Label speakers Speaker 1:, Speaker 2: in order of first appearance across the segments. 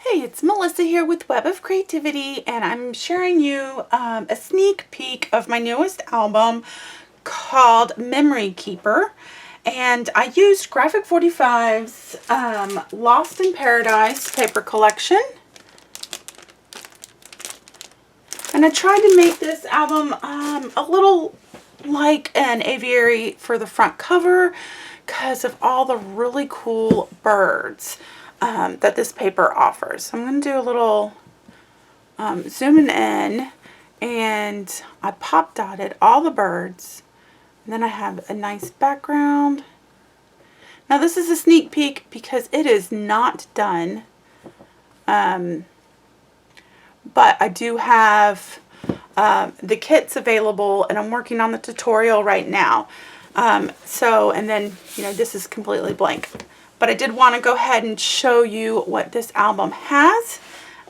Speaker 1: Hey, it's Melissa here with Web of Creativity, and I'm sharing you a sneak peek of my newest album called Memory Keeper. And I used Graphic 45's Lost in Paradise paper collection. And I tried to make this album a little like an aviary for the front cover because of all the really cool birds that this paper offers. So I'm going to do a little zooming in, and I pop dotted all the birds, and then I have a nice background. Now this is a sneak peek because it is not done, but I do have the kits available, and I'm working on the tutorial right now. And then, this is completely blank. But I did want to go ahead and show you what this album has.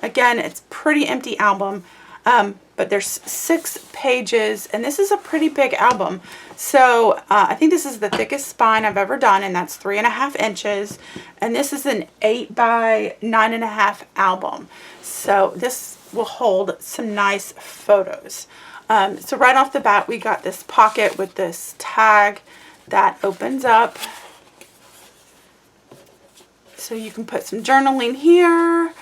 Speaker 1: Again, it's a pretty empty album, but there's 6 pages, and this is a pretty big album. So I think this is the thickest spine I've ever done, and that's 3.5 inches. And this is an 8 by 9.5 album. So this will hold some nice photos. So right off the bat, we got this pocket with this tag that opens up. So you can put some journaling here,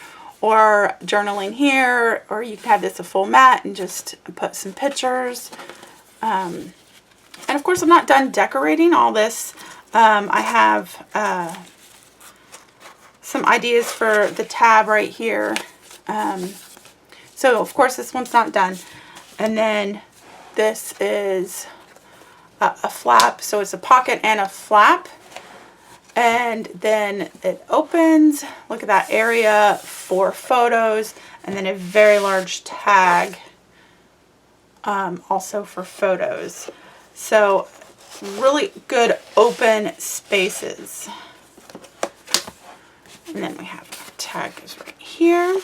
Speaker 1: or journaling here, or you can have this a full mat and just put some pictures. And of course, I'm not done decorating all this. I have some ideas for the tab right here. So of course, this one's not done. And then this is a flap, so it's a pocket and a flap. And then it opens. Look at that area for photos, and then a very large tag also for photos. So really good open spaces. And then we have our tag goes right here.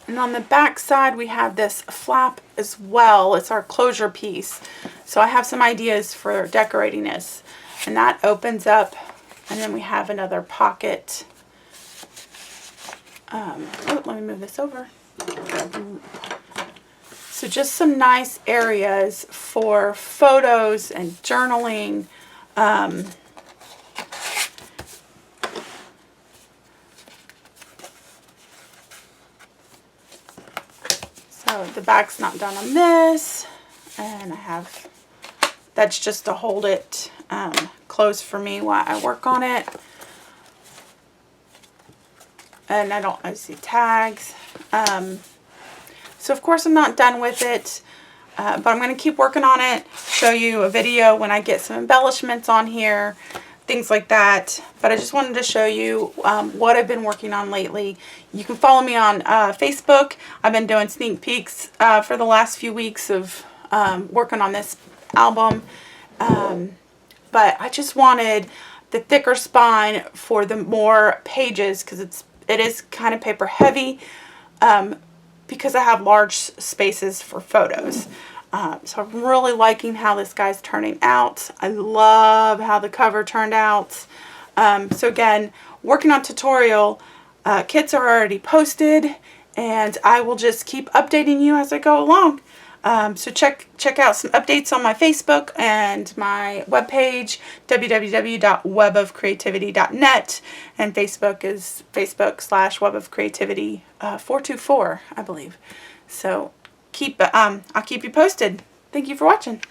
Speaker 1: And on the back side, we have this flap as well. It's our closure piece. So I have some ideas for decorating this. And that opens up, and then we have another pocket. Let me move this over. So just some nice areas for photos and journaling. So the back's not done on this, and I have, that's just to hold it closed for me while I work on it. And I see tags. So of course I'm not done with it, but I'm going to keep working on it, show you a video when I get some embellishments on here, things like that. But I just wanted to show you what I've been working on lately. You can follow me on Facebook. I've been doing sneak peeks for the last few weeks of working on this album. But I just wanted the thicker spine for the more pages, because it is kind of paper heavy, because I have large spaces for photos. So I'm really liking how this guy's turning out. I love how the cover turned out. So again, working on tutorial, kits are already posted, and I will just keep updating you as I go along. So check out some updates on my Facebook and my webpage, www.webofcreativity.net, and Facebook is Facebook/webofcreativity 424, I believe. So I'll keep you posted. Thank you for watching.